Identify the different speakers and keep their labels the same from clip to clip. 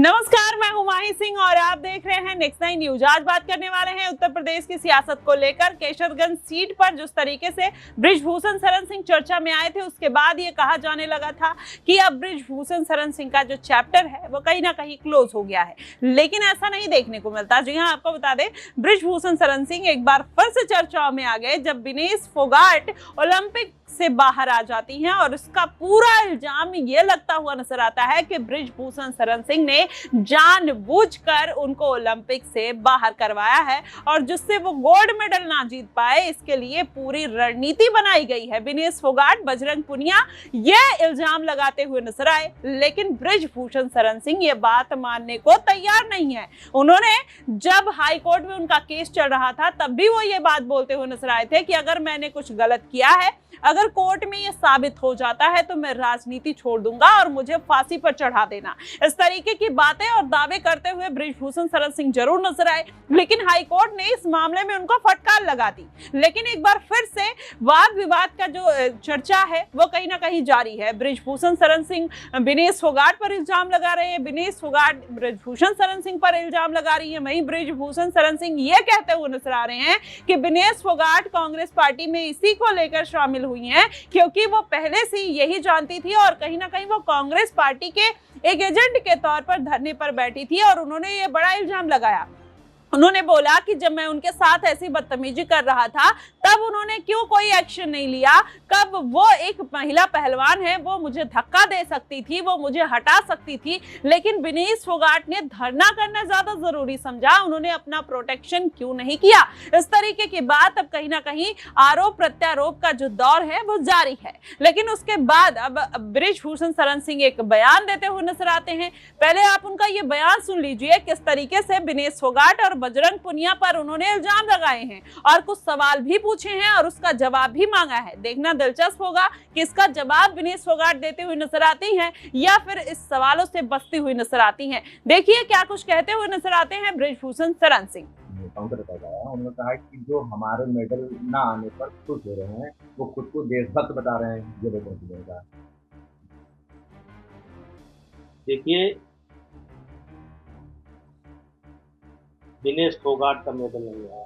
Speaker 1: नमस्कार, मैं हूं माही सिंह और आप देख रहे हैं नेक्स्ट 9 न्यूज। आज बात करने वाले हैं उत्तर प्रदेश की सियासत को लेकर। केशरगंज सीट पर जिस तरीके से बृजभूषण शरण सिंह चर्चा में आए थे, उसके बाद ये कहा जाने लगा था कि अब बृजभूषण शरण सिंह का जो चैप्टर है वो कहीं ना कहीं क्लोज हो गया है, लेकिन ऐसा नहीं देखने को मिलता। जी हां, आपको बता दें, बृजभूषण शरण सिंह एक बार फिर से चर्चाओं में आ गए जब विनेश फोगाट ओलंपिक से बाहर आ जाती हैं और इसका पूरा इल्जाम ये लगता हुआ नजर आता है कि बृजभूषण शरण सिंह ने जानबूझकर उनको ओलंपिक से बाहर करवाया है और जिससे वो गोल्ड मेडल ना जीत पाए, इसके लिए पूरी रणनीति बनाई गई है। विनेश फोगाट, बजरंग पुनिया ये इल्जाम लगाते हुए नजर आए, लेकिन बृजभूषण शरण सिंह ये बात मानने को तैयार नहीं है। उन्होंने जब हाई कोर्ट में उनका केस चल रहा था तब भी वो ये बात बोलते हुए नजर आए थे कि अगर मैंने कुछ गलत किया है, अगर कोर्ट में ये साबित हो जाता है तो मैं राजनीति छोड़ दूंगा और मुझे फांसी पर चढ़ा देना। इस तरीके की बातें और दावे करते हुए बृजभूषण शरण सिंह जरूर नजर आए, लेकिन हाई कोर्ट ने इस मामले में उनको फटकार लगा दी। लेकिन एक बार फिर से वाद विवाद का जो चर्चा है वो कहीं ना कहीं जारी है। बृजभूषण शरण सिंह विनेश फोगाट पर इल्जाम लगा रहे हैं, विनेश फोगाट बृजभूषण शरण सिंह पर इल्जाम लगा रही है। वहीं बृजभूषण शरण सिंह ये कहते हुए नजर आ रहे हैं कि विनेश फोगाट कांग्रेस पार्टी में इसी को लेकर शामिल हुई हैं क्योंकि वो पहले से यही जानती थी और कहीं ना कहीं वो कांग्रेस पार्टी के एक एजेंट के तौर पर धरने पर बैठी थी और उन्होंने ये बड़ा इल्जाम लगाया। उन्होंने बोला कि जब मैं उनके साथ ऐसी बदतमीजी कर रहा था तब उन्होंने क्यों कोई एक्शन नहीं लिया। कब वो एक महिला पहलवान है, वो मुझे धक्का दे सकती थी, वो मुझे हटा सकती थी, लेकिन विनेश फोगाट ने धरना करना ज्यादा जरूरी समझा। उन्होंने अपना प्रोटेक्शन क्यों नहीं किया। इस तरीके की बात अब कहीं ना कहीं आरोप प्रत्यारोप का जो दौर है वो जारी है। लेकिन उसके बाद अब बृजभूषण शरण सिंह एक बयान देते हुए नजर आते हैं। पहले आप उनका ये बयान सुन लीजिए, किस तरीके से विनेश फोगाट और बजरंग पुनिया पर उन्होंने इल्जाम लगाए हैं और कुछ सवाल भी पूछे हैं और उसका जवाब भी मांगा है। देखना दिलचस्प होगा कि इसका जवाब विनेश फोगाट देते हुए नजर आती हैं या फिर इस सवालों से बचती हुई नजर आती हैं। देखिए क्या कुछ कहते हुए नजर आते हैं बृजभूषण शरण सिंह।
Speaker 2: उन्होंने कहा कि जो हमारे मेडल ना आने पर खुश हो रहे हैं, वो खुद को देशभक्त बता रहे हैं। ये लोगों की देगा।
Speaker 3: देखिए, विनेश फोगाट का मेडल नहीं आया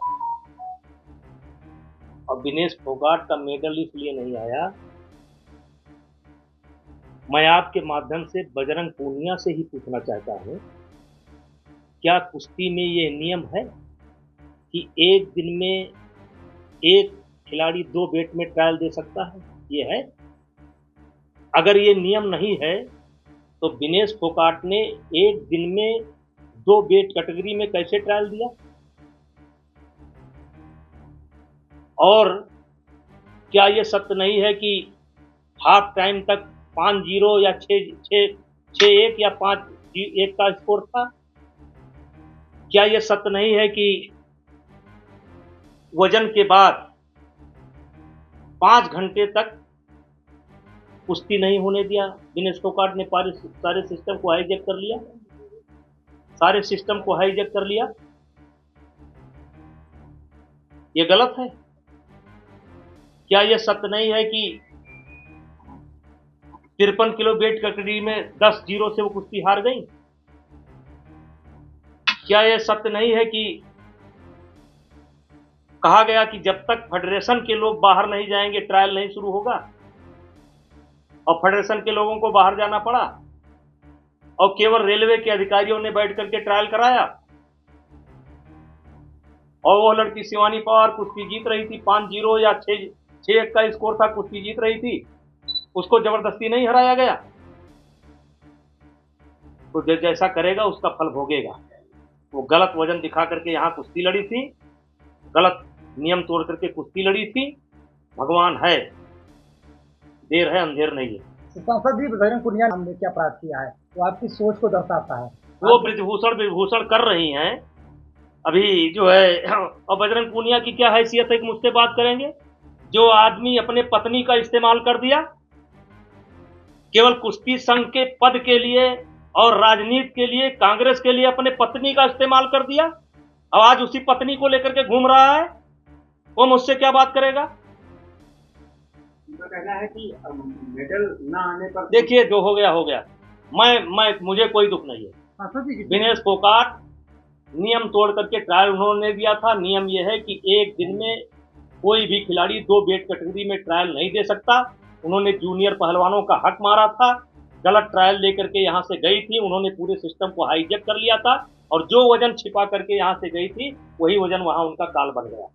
Speaker 3: और विनेश फोगाट का मेडल इसलिए नहीं आया, मैं आपके माध्यम से बजरंग पूनिया से ही पूछना चाहता हूं, क्या कुश्ती में ये नियम है कि एक दिन में एक खिलाड़ी 2 बेट में ट्रायल दे सकता है? ये है? अगर ये नियम नहीं है तो विनेश फोगाट ने एक दिन में 2 वेट कैटेगरी में कैसे ट्रायल दिया? और क्या ये सत्य नहीं है कि हाफ टाइम तक 5-0 या 6-1 या 5-1 का स्कोर था? क्या ये सत्य नहीं है कि वजन के बाद 5 घंटे तक कुश्ती नहीं होने दिया? विनेश फोगाट ने सारे सिस्टम को हाईजैक कर लिया, सारे सिस्टम को हाईजैक कर लिया। ये गलत है। क्या यह सत्य नहीं है कि 53 किलो वेट कैटेगरी में 10-0 से वो कुश्ती हार गई? क्या यह सत्य नहीं है कि कहा गया कि जब तक फेडरेशन के लोग बाहर नहीं जाएंगे ट्रायल नहीं शुरू होगा, और फेडरेशन के लोगों को बाहर जाना पड़ा और केवल रेलवे के अधिकारियों ने बैठ करके ट्रायल कराया और वो लड़की शिवानी पवार कुश्ती जीत रही थी, 5-0 या 6-1 का स्कोर था, कुश्ती जीत रही थी, उसको जबरदस्ती नहीं हराया गया। तो जैसा करेगा उसका फल भोगेगा। वो गलत वजन दिखा करके यहाँ कुश्ती लड़ी थी, गलत नियम तोड़ करके कुश्ती लड़ी थी। भगवान है, देर है अंधेर नहीं है।
Speaker 4: सांसद जी बजरंग पुनिया ने क्या अपराध किया है, वो आपकी सोच को दर्शाता है।
Speaker 3: वो बृजभूषण कर रही हैं अभी जो है, और बजरंग पुनिया की क्या हैसियत है कि मुझसे बात करेंगे? जो आदमी अपने पत्नी का इस्तेमाल कर दिया केवल कुश्ती संघ के पद के लिए और राजनीति के लिए, कांग्रेस के लिए अपने पत्नी का इस्तेमाल कर दिया, अब आज उसी पत्नी को लेकर के घूम रहा है, वो मुझसे क्या बात करेगा?
Speaker 2: उनका कहना है कि मेडल ना आने पर
Speaker 3: देखिए, जो हो गया हो गया। मुझे कोई दुख नहीं है। विनेश फोगाट नियम तोड़ करके ट्रायल उन्होंने दिया था। नियम यह है कि एक दिन में कोई भी खिलाड़ी 2 वेट कैटेगरी में ट्रायल नहीं दे सकता। उन्होंने जूनियर पहलवानों का हक मारा था, गलत ट्रायल लेकर के यहाँ से गई थी, उन्होंने पूरे सिस्टम को हाईजेक कर लिया था और जो वजन छिपा करके यहाँ से गई थी वही वजन वहाँ उनका काल बन गया।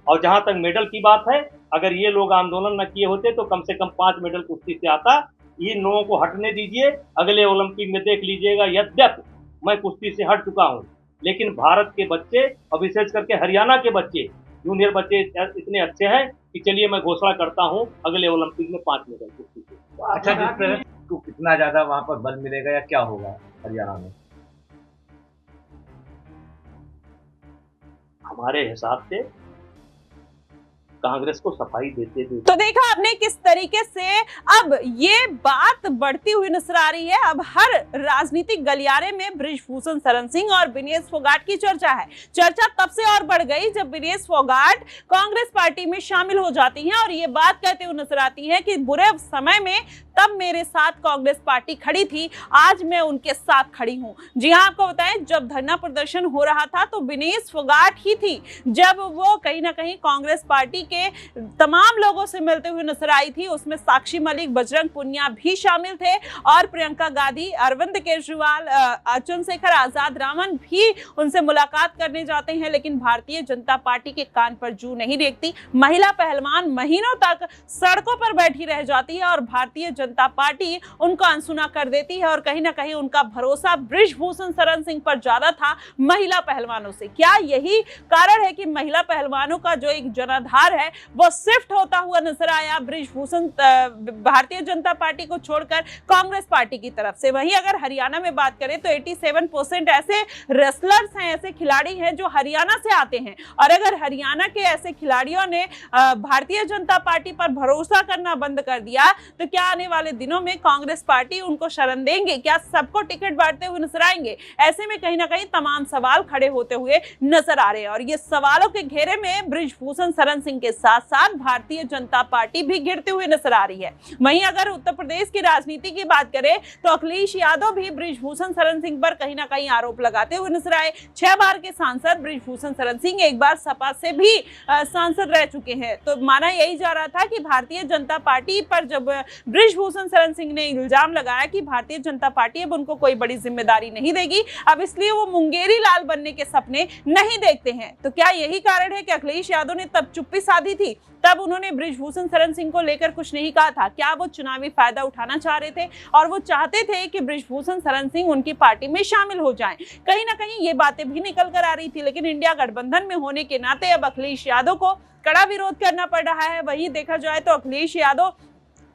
Speaker 3: और जहाँ तक मेडल की बात है, अगर ये लोग आंदोलन न किए होते तो कम से कम 5 मेडल कुश्ती से आता। इन लोगों को हटने दीजिए, अगले ओलंपिक में देख लीजिएगा। यद्यपि मैं कुश्ती से हट चुका हूँ, लेकिन भारत के बच्चे और विशेष करके हरियाणा के बच्चे, जूनियर बच्चे इतने अच्छे हैं कि चलिए मैं घोषणा करता हूँ अगले ओलंपिक में 5 मेडल कुश्ती से।
Speaker 2: अच्छा, जिस तरह को कितना ज्यादा वहाँ पर बल मिलेगा या क्या होगा हरियाणा में?
Speaker 3: हमारे हिसाब से कांग्रेस को सफाई देते थे।
Speaker 1: तो देखा आपने किस तरीके से अब ये बात बढ़ती हुई नजर आ रही है। अब हर राजनीतिक गलियारे में बृजभूषण शरण सिंह और विनेश फोगाट की चर्चा है। चर्चा तब से और बढ़ गई जब विनेश फोगाट कांग्रेस पार्टी में शामिल हो जाती हैं और ये बात कहते हुए नजर आती है कि बुरे समय में तब मेरे साथ कांग्रेस पार्टी खड़ी थी, आज मैं उनके साथ खड़ी हूं। जी हां, आपको बताएं, जब धरना प्रदर्शन हो रहा था तो विनेश फोगाट ही थी जब वो कहीं ना कहीं कांग्रेस पार्टी के तमाम लोगों से मिलते हुए नजर आई थी। उसमें साक्षी मलिक, बजरंग पुनिया भी शामिल थे और प्रियंका गांधी, अरविंद केजरीवाल, चंद्रशेखर आजाद, रामन भी उनसे मुलाकात करने जाते हैं। लेकिन भारतीय जनता पार्टी के कान पर जू नहीं देखती। महिला पहलवान महीनों तक सड़कों पर बैठी रह जाती है और भारतीय जनता पार्टी उनको अनसुना कर देती है और कहीं ना कहीं उनका भरोसा बृजभूषण शरण सिंह पर ज्यादा था महिला पहलवानों से। क्या यही कारण है कि महिला पहलवानों का जो एक जनाधार है वो शिफ्ट होता हुआ नजर आया बृजभूषण भारतीय जनता पार्टी को छोड़कर कांग्रेस पार्टी की तरफ से? वहीं अगर हरियाणा में बात करें तो 87% ऐसे रेसलर्स हैं, ऐसे खिलाड़ी हैं जो हरियाणा से आते हैं। और अगर हरियाणा के ऐसे खिलाड़ियों ने भारतीय जनता पार्टी पर भरोसा करना बंद कर दिया तो क्या आने वाले दिनों में कांग्रेस पार्टी उनको शरण देंगे? क्या सबको टिकट बांटते हुए नजर आएंगे? ऐसे में कहीं ना कहीं तमाम सवाल खड़े होते हुए नजर आ रहे हैं और ये सवालों के घेरे में बृजभूषण शरण सिंह के साथ साथ भारतीय जनता पार्टी भी घिरती हुई नजर आ रही है। वहीं अगर उत्तर प्रदेश की राजनीति की बात करें तो अखिलेश यादव भी बृजभूषण शरण सिंह पर कहीं ना कहीं आरोप लगाते हुए नजर आए। 6 बार के सांसद बृजभूषण शरण सिंह एक बार सपा से भी सांसद रह चुके हैं। तो माना यही जा रहा था कि भारतीय जनता पार्टी पर जब बृजभूषण शरण सिंह ने इल्जाम लगाया कि भारतीय जनता पार्टी अब उनको कोई बड़ी जिम्मेदारी नहीं देगी, अब इसलिए वो मुंगेरी लाल बनने के सपने नहीं देखते हैं। तो क्या यही कारण है कि अखिलेश यादव ने तब चुप्पी साधी थी, तब उन्होंने बृजभूषण शरण सिंह को लेकर कुछ नहीं कहा था? क्या वो चुनावी फायदा उठाना चाह रहे थे और वो चाहते थे कि बृजभूषण शरण सिंह उनकी पार्टी में शामिल हो जाएं? कहीं ना कहीं ये बातें भी निकल कर आ रही थी। लेकिन इंडिया गठबंधन में होने के नाते अब अखिलेश यादव को कड़ा विरोध करना पड़ रहा है। वहीं देखा जाए तो अखिलेश यादव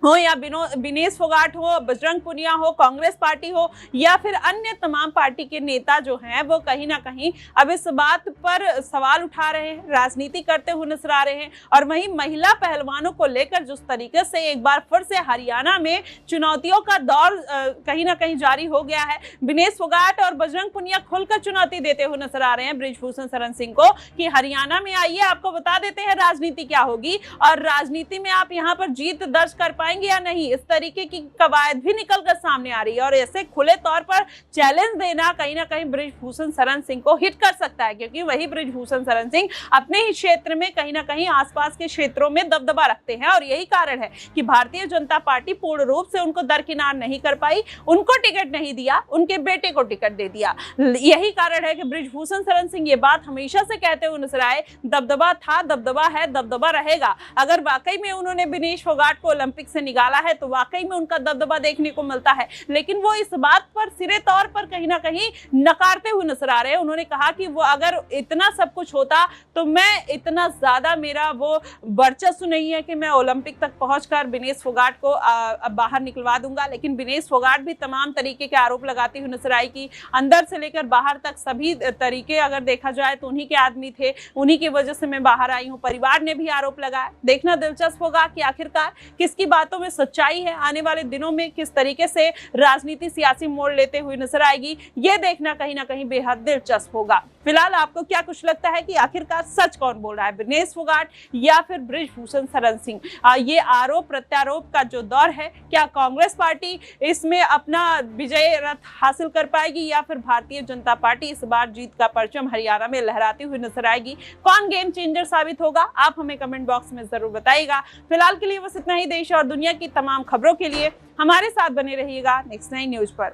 Speaker 1: हो या विनेश फोगाट हो, बजरंग पुनिया हो, कांग्रेस पार्टी हो या फिर अन्य तमाम पार्टी के नेता जो हैं वो कहीं ना कहीं अब इस बात पर सवाल उठा रहे हैं, राजनीति करते हुए नजर आ रहे हैं। और वहीं महिला पहलवानों को लेकर जिस तरीके से एक बार फिर से हरियाणा में चुनौतियों का दौर कहीं ना कहीं जारी हो गया है। विनेश फोगाट और बजरंग पुनिया खुलकर चुनौती देते हुए नजर आ रहे हैं बृजभूषण शरण सिंह को कि हरियाणा में आइए, आपको बता देते हैं राजनीति क्या होगी और राजनीति में आप यहाँ पर जीत दर्ज कर पाएंगे या नहीं। इस तरीके की कवायद भी निकलकर सामने आ रही है और ऐसे खुले तौर पर चैलेंज देना कहीं ना कहीं बृजभूषण शरण सिंह को हिट कर सकता है, क्योंकि वही बृजभूषण शरण सिंह अपने ही क्षेत्र में कहीं ना कहीं आसपास के क्षेत्रों में दबदबा रखते हैं। और यही कारण है कि भारतीय जनता पार्टी पूर्ण रूप से उनको दरकिनार नहीं कर पाई, उनको टिकट नहीं दिया, उनके बेटे को टिकट दे दिया। यही कारण है कि बृजभूषण शरण सिंह ये बात हमेशा से कहते हुए नजर आए, दबदबा था, दबदबा है, दबदबा रहेगा। अगर वाकई में उन्होंने विनेश फोगाट को ओलंपिक से निकाला है तो वाकई में उनका दबदबा देखने को मिलता है। लेकिन वो इस बात पर सिरे तौर पर कहीं ना कहीं नकारते हुए नजर आ रहे हैं। उन्होंने कहा कि वो अगर इतना सब कुछ होता तो मैं इतना ज्यादा मेरा वो वर्चस्व नहीं है कि मैं ओलंपिक तक पहुंचकर विनेश फोगाट को बाहर निकलवा दूंगा। लेकिन विनेश फोगाट भी तमाम तरीके के आरोप लगाती हुई नजर आई कि अंदर से लेकर बाहर तक सभी तरीके अगर देखा जाए तो उन्हीं के आदमी थे, उन्हीं की वजह से मैं बाहर आई हूँ। परिवार ने भी आरोप लगाया। देखना दिलचस्प होगा कि आखिरकार किसकी बातों बातों में सच्चाई है, आने वाले दिनों में किस तरीके से राजनीति सियासी मोड़ लेते हुए नजर आएगी, ये देखना कहीं ना कहीं बेहद दिलचस्प होगा। फिलहाल आपको क्या कुछ लगता है कि आखिरकार सच कौन बोल रहा है, विनेश फोगाट या फिर बृजभूषण शरण सिंह? ये आरोप प्रत्यारोप का जो दौर है, क्या कांग्रेस पार्टी इसमें अपना विजय रथ हासिल कर पाएगी या फिर भारतीय जनता पार्टी इस बार जीत का परचम हरियाणा में लहराती हुई नजर आएगी? कौन गेम चेंजर साबित होगा, आप हमें कमेंट बॉक्स में जरूर बताइएगा। फिलहाल के लिए बस इतना ही। देश और दुनिया की तमाम खबरों के लिए हमारे साथ बने रहिएगा नेक्स्ट 9 न्यूज पर।